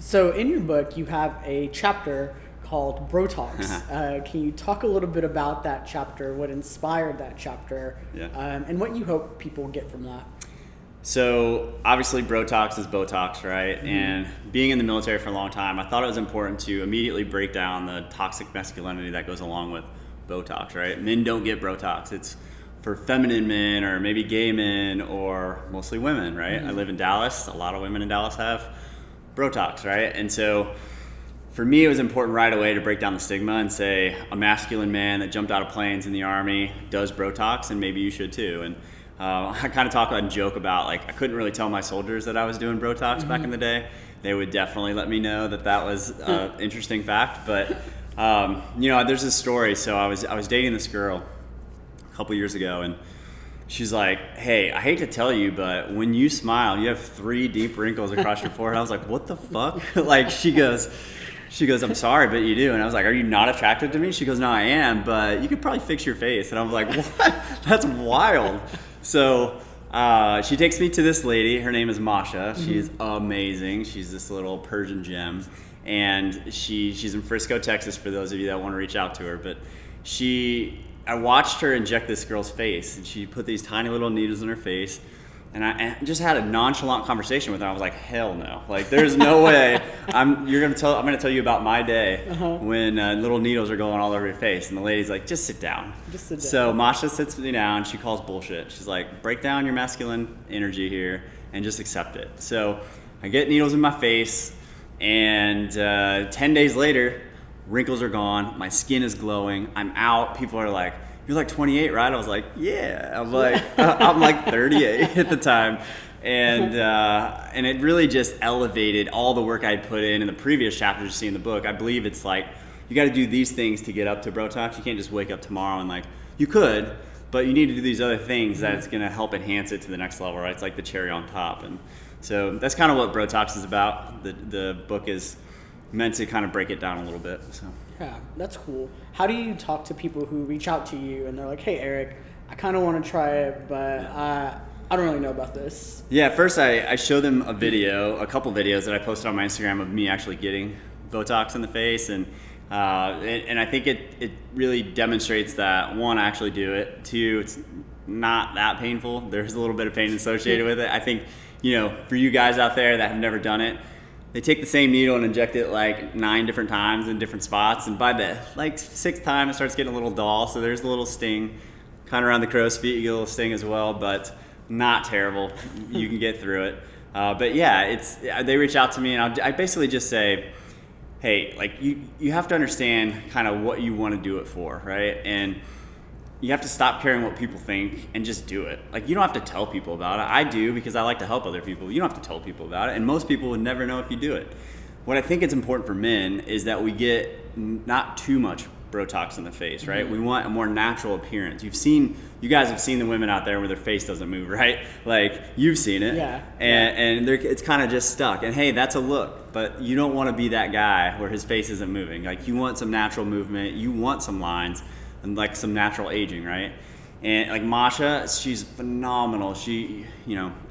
So in your book, you have a chapter called Brotox. Can you talk a little bit about that chapter, what inspired that chapter, and what you hope people get from that? So obviously Brotox is Botox, right? Mm-hmm. And being in the military for a long time, I thought it was important to immediately break down the toxic masculinity that goes along with Botox, right? Men don't get Brotox. It's for feminine men or maybe gay men or mostly women, right? Mm-hmm. I live in Dallas. A lot of women in Dallas have Brotox, right? And so for me, it was important right away to break down the stigma and say a masculine man that jumped out of planes in the Army does Brotox, and maybe you should too. And I kind of talk and joke about, like, I couldn't really tell my soldiers that I was doing Brotox back in the day. They would definitely let me know that was an interesting fact. But, there's this story. So I was dating this girl a couple years ago, and she's like, hey, I hate to tell you, but when you smile, you have 3 deep wrinkles across your forehead. I was like, what the fuck? Like, she goes, I'm sorry, but you do. And I was like, are you not attracted to me? She goes, no, I am, but you could probably fix your face. And I was like, what? That's wild. So she takes me to this lady. Her name is Masha. Mm-hmm. She's amazing. She's this little Persian gem. And she's in Frisco, Texas, for those of you that want to reach out to her. But I watched her inject this girl's face. And she put these tiny little needles in her face. And I just had a nonchalant conversation with her. I was like, hell no. Like, there's no way I'm going to tell you about my day when little needles are going all over your face. And the lady's like, just sit down. So Masha sits me down. She calls bullshit. She's like, break down your masculine energy here and just accept it. So I get needles in my face, and 10 days later, wrinkles are gone. My skin is glowing. I'm out. People are like, you're like 28, right? I was like, yeah. I'm like 38 at the time. And it really just elevated all the work I'd put in the previous chapters you see in the book. I believe it's like, you got to do these things to get up to Brotox. You can't just wake up tomorrow and, like, you could, but you need to do these other things that's going to help enhance it to the next level, right? It's like the cherry on top. And so that's kind of what Brotox is about. The book is meant to kind of break it down a little bit. So. Yeah, that's cool. How do you talk to people who reach out to you and they're like, hey, Eric, I kind of want to try it, but I don't really know about this? Yeah, first I show them a couple videos that I posted on my Instagram of me actually getting Botox in the face. And I think it really demonstrates that, one, I actually do it. 2, it's not that painful. There's a little bit of pain associated with it. I think, for you guys out there that have never done it, they take the same needle and inject it like 9 different times in different spots. And by the 6th time, it starts getting a little dull. So there's a little sting kind of around the crow's feet. You get a little sting as well, but not terrible. You can get through it. But yeah, they reach out to me, and I basically just say, hey, like, you have to understand kind of what you want to do it for, right? And you have to stop caring what people think and just do it. Like, you don't have to tell people about it. I do, because I like to help other people. You don't have to tell people about it, and most people would never know if you do it. What I think is important for men is that we get not too much Brotox in the face, right? Mm-hmm. We want a more natural appearance. You guys have seen the women out there where their face doesn't move, right? Like, you've seen it. Yeah. And it's kind of just stuck. And hey, that's a look, but you don't want to be that guy where his face isn't moving. Like, you want some natural movement. You want some lines and like some natural aging, right? And like Masha, she's phenomenal.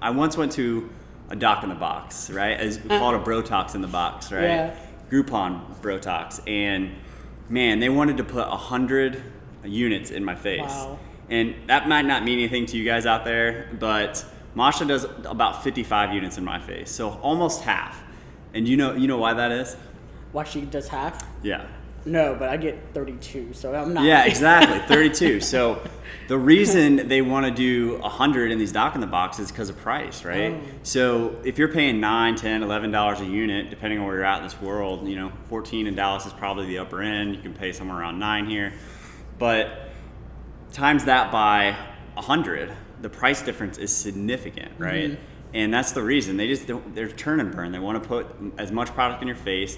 I once went to a doc in the box, right? It's called a Brotox in the box, right? Yeah. Groupon Brotox. And man, they wanted to put 100 units in my face. Wow. And that might not mean anything to you guys out there, but Masha does about 55 units in my face. So almost half. And you know why that is? Why she does half? Yeah. No, but I get 32, so I'm not. Yeah, exactly, 32. So the reason they want to do 100 in these doc in the box is because of price, right? Oh. So if you're paying $9, $10, $11 a unit, depending on where you're at in this world, 14 in Dallas is probably the upper end. You can pay somewhere around 9 here. But times that by 100, the price difference is significant, right? Mm-hmm. And that's the reason. They're turn and burn. They want to put as much product in your face.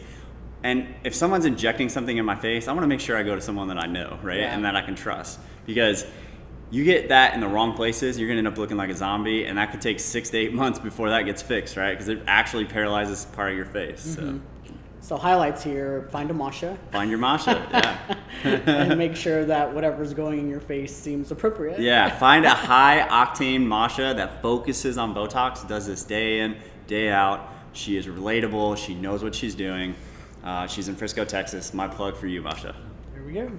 And if someone's injecting something in my face, I want to make sure I go to someone that I know, right? Yeah. And that I can trust. Because you get that in the wrong places, you're going to end up looking like a zombie, and that could take 6 to 8 months before that gets fixed, right? Because it actually paralyzes part of your face. Mm-hmm. So highlights here, find a Masha. Find your Masha, yeah. And make sure that whatever's going in your face seems appropriate. Yeah, find a high octane Masha that focuses on Botox, does this day in, day out. She is relatable. She knows what she's doing. She's in Frisco, Texas. My plug for you, Masha. There we go.